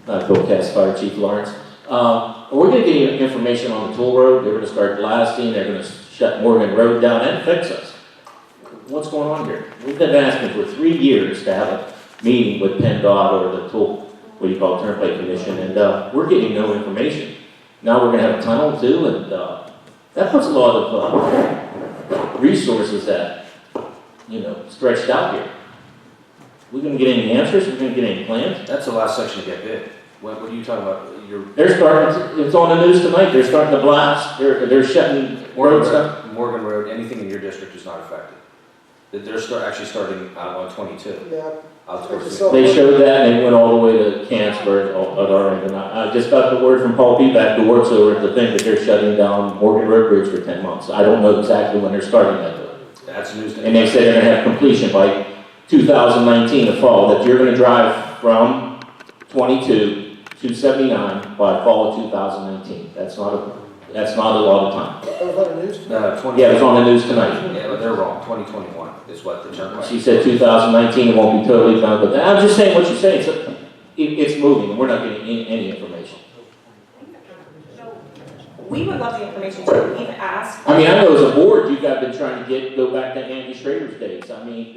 Bill Cass, Fire Chief Lawrence. We're going to get you information on the toll road. They're going to start blasting. They're going to shut Morgan Road down and fix us. What's going on here? We've been asking for 3 years to have a meeting with PennDOT or the toll, what you call Turnpike Commission, and we're getting no information. Now we're going to have a tunnel too, and that puts a lot of resources that, stretched out here. We're going to get any answers? We're going to get any plans? That's the last section to get bid. What are you talking about? They're starting, it's on the news tonight, they're starting to blast, they're shutting road stuff. Morgan Road, anything in your district is not affected. They're actually starting on 22. Yeah. They showed that and they went all the way to Canonsburg at our end. And I just got the word from Paul Beback, who works over at the thing, that they're shutting down Morgan Road Bridge for 10 months. I don't know exactly when they're starting that. That's news. And they said they're going to have completion by 2019, the fall, that you're going to drive from 22 to 79 by fall of 2019. That's not a lot of time. That was on the news? Yeah, it was on the news tonight. Yeah, but they're wrong. 2021 is what the Turnpike. She said 2019, it won't be totally done, but I'm just saying what you're saying. So it's moving, and we're not getting any information. We would love the information too. We've asked. I mean, I know as a board, you guys have been trying to go back to Andy Schrader's days. I mean,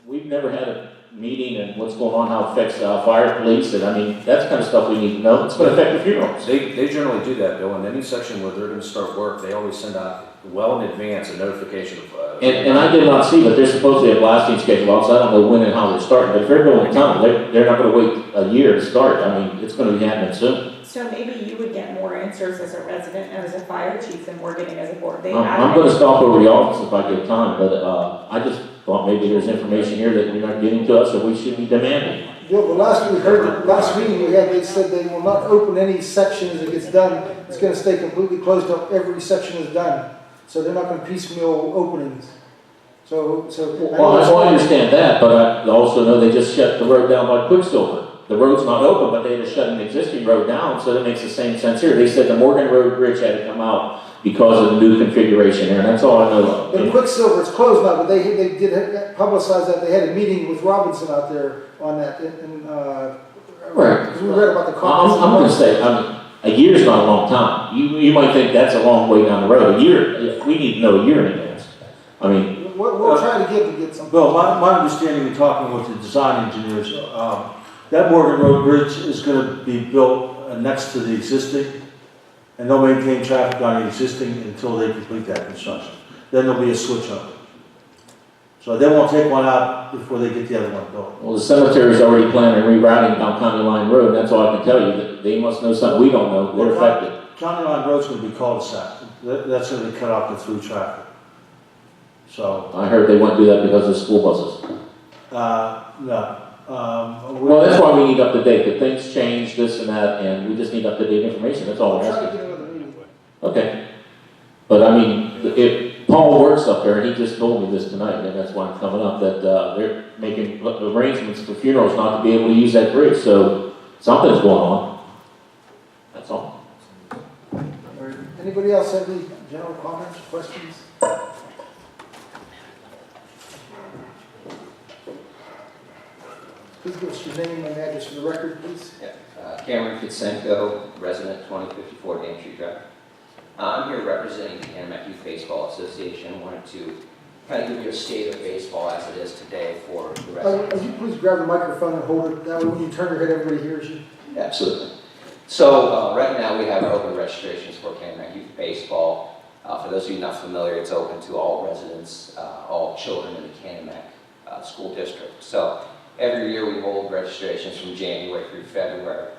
we've never had a meeting and what's going on, how it affects fire, police, and I mean, that's the kind of stuff we need to know. It's going to affect the funerals. They generally do that, Bill. In any section where they're going to start work, they always send out well in advance a notification of. And I did not see, but there's supposedly a blasting schedule out, so I don't know when and how they're starting. But if they're going to tunnel, they're not going to wait a year to start. I mean, it's going to be happening soon. So maybe you would get more answers as a resident and as a fire chief than we're getting as a board. I'm going to stop over the office if I get time, but I just thought maybe there's information here that you're not getting to us, or we should be demanding. Bill, the last meeting we had, they said they will not open any section as it gets done. It's going to stay completely closed till every section is done. So they're not going to piecemeal openings. So. Well, I understand that, but I also know they just shut the road down by Quicksilver. The road's not open, but they just shut an existing road down, so that makes the same sense here. They said the Morgan Road Bridge had to come out because of the new configuration there, and that's all I know. But Quicksilver, it's closed now, but they did publicize that they had a meeting with Robinson out there on that. Right. Because we read about the I'm going to say, a year's not a long time. You might think that's a long way down the road. A year, we need to know a year in advance. I mean, we're trying to get some. Bill, my understanding in talking with the design engineers, that Morgan Road Bridge is going to be built next to the existing, and they'll maintain traffic on the existing until they complete that construction. Then there'll be a switch on it. So they won't take one out before they get the other one built. well, the cemetery's already planning rerouting down County Line Road. That's all I can tell you. That they must know something we don't know. They're affected. County Line Road's going to be cul-de-sac. That's going to be cut off the through traffic. So. I heard they won't do that because of school buses. No. Well, that's why we need up to date. That things change, this and that, and we just need up to date information. That's all we're asking. Okay. But I mean, if Paul works up there, and he just told me this tonight, and that's why I'm coming up, that they're making arrangements for funerals not to be able to use that bridge. So something's going on. That's all. Anybody else have any general comments, questions? Please give us your name and address for the record, please. Yeah. Cameron Kitsenko, resident 2054 Dam Street Drive. I'm here representing the Kennebec Youth Baseball Association. Wanted to kind of give you a state of baseball as it is today for the residents. Would you please grab the microphone and hold it? That way when you turn your head, everybody hears you. Absolutely. So right now we have open registrations for Kennebec Youth Baseball. For those of you not familiar, it's open to all residents, all children in the Kennebec school district. So every year we hold registrations from January through February,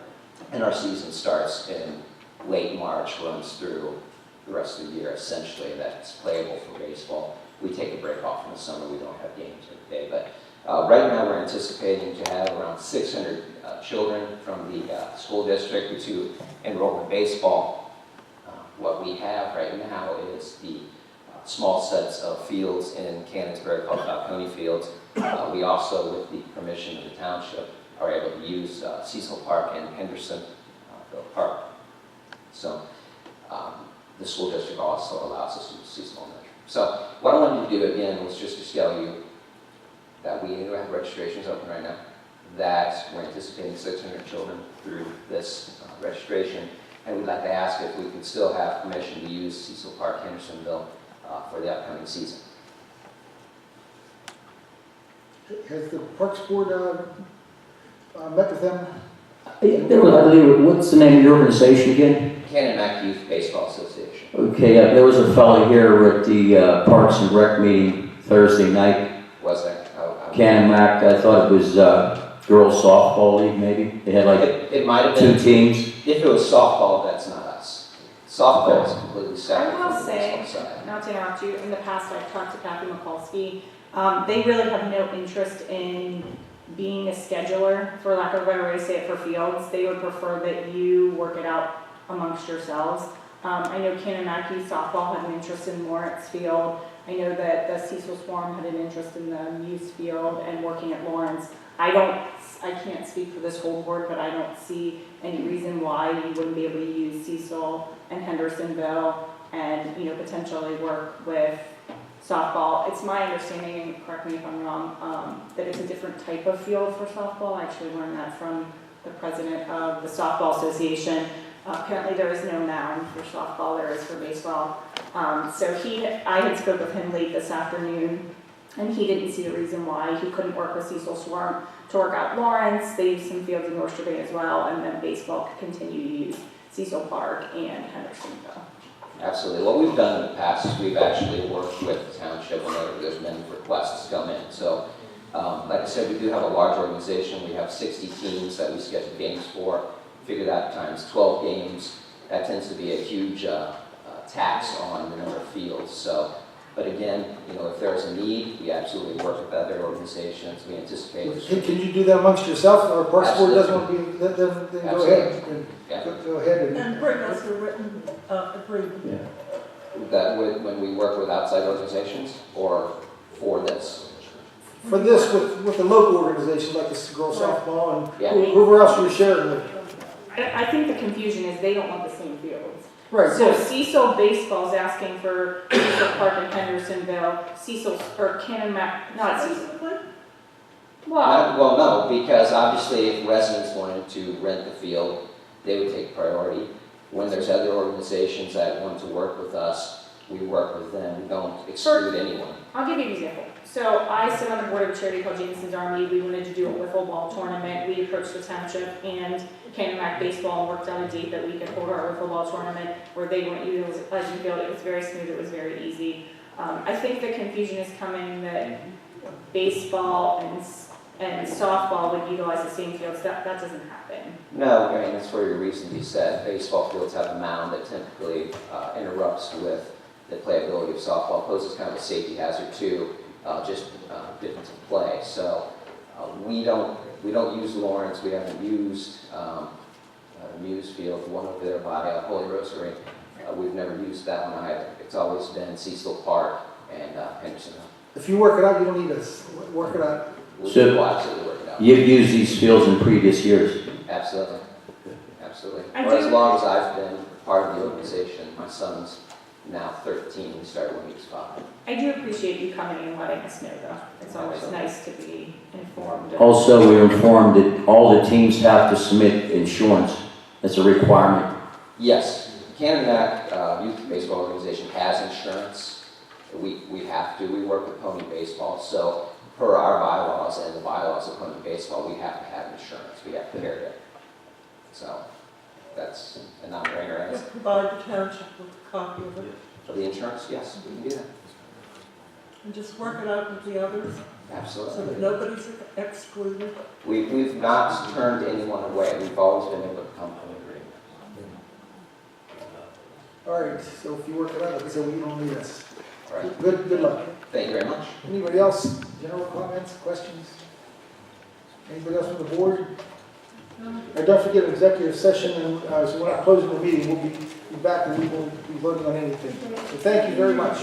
and our season starts in late March, runs through the rest of the year essentially. That's playable for baseball. We take a break off in the summer. We don't have games every day, but right now we're anticipating to have around 600 children from the school district to enroll in baseball. What we have right now is the small sets of fields in Canonsburg called Falcone Fields. We also, with the permission of the township, are able to use Cecil Park and Henderson Park. So the school district also allows us to use Cecil Elementary. So what I wanted to do again was just to tell you that we have registrations open right now. that we're anticipating 600 children through this registration. And we'd like to ask if we could still have permission to use Cecil Park, Hendersonville for the upcoming season. Has the Parks Board met with them? What's the name of your organization again? Canon Youth Baseball Association. Okay, there was a fellow here at the Parks and Rec meeting Thursday night. Was there? Canon I thought it was girls softball league maybe. They had like It might have two been. teams. If it was softball, that's not us. Softball is completely separate I will from the say, baseball side. not to interrupt you, in the past I've talked to Kathy Mikulski. They really have no interest in being a scheduler, for lack of a better way to say it, for fields. They would prefer that you work it out amongst yourselves. I know Kananaki softball had an interest in Lawrence Field. I know that the Cecil Swarm had an interest in the Muse Field and working at Lawrence. I can't speak for this whole board, but I don't see any reason why you wouldn't be able to use Cecil and Hendersonville and, potentially work with softball. It's my understanding, and correct me if I'm wrong, that it's a different type of field for softball. I actually learned that from the president of the Softball Association. Apparently there is no mound for softball, there is for baseball. I had spoke with him late this afternoon, and he didn't see a reason why he couldn't work with Cecil Swarm to work out Lawrence. They use some fields in North Strabane as well, and then baseball could continue to use Cecil Park and Hendersonville. Absolutely. What we've done in the past is we've actually worked with the township whenever there's been requests come in. So, like I said, we do have a large organization. We have 60 teams that we schedule games for. Figure that times 12 games. That tends to be a huge tax on the number of fields. So, but again, if there's a need, we absolutely work with other organizations. We anticipate. Can you do that amongst yourself, or Parks Board doesn't want to be, then go ahead. Yeah. Go ahead And bring us a written agreement. That when we work with outside organizations or for this. For this, with the local organizations like the girls softball and Yeah. whoever else you're sharing with. I think the confusion is they don't want the same fields. Right. So Cecil Baseball's asking for Cecil Park in Hendersonville, or Canon-Mac, not Cecil. Well, Well, no, because obviously if residents wanted to rent the field, they would take priority. When there's other organizations that want to work with us, we work with them. We don't exclude anyone. I'll give you an example. So I sit on the board of a charity called Jameson's Army. We wanted to do a wiffle ball tournament. We approached the township and Canon-Mac Baseball and worked out a date that we could hold our wiffle ball tournament where they weren't utilizing field. It was very smooth. It was very easy. I think the confusion is coming that baseball and softball would utilize the same fields. That doesn't happen. No, I mean, that's for your reasons you said. Baseball fields have a mound that typically interrupts with the playability of softball. Poses kind of a safety hazard too, just difference in play. So we don't use Lawrence. We haven't used Muse Field, the one over there by Holy Rosary. We've never used that one either. It's always been Cecil Park and Hendersonville. If you work it out, you don't need us. Work it out. We'll absolutely work it out. You've used these fields in previous years. Absolutely. Absolutely. I Or as do- long as I've been part of the organization. My son's now 13. We started when he was 5. I do appreciate you coming and letting us know, though. It's always nice to be informed. Also, we were informed that all the teams have to submit insurance. That's a requirement. Yes. Canon-Mac Youth Baseball Organization has insurance. We have to. We work with Pony Baseball. So per our bylaws and the bylaws of Pony Baseball, we have to have insurance. We have to carry it. So that's a non-brainer. Just provide the township with a copy of it For the insurance, yes, we can do that. and just work it out with the others so that Absolutely. nobody's excluded. We've not turned anyone away. We've always been able to come to an agreement. All right, so if you work it out, like I said, you don't need us. All right. Good luck. Thank you very much. Anybody else? General comments, questions? Anybody else from the board? And don't forget executive session, and so when I close the meeting, we'll be back and we will be voting on anything. So thank you very much.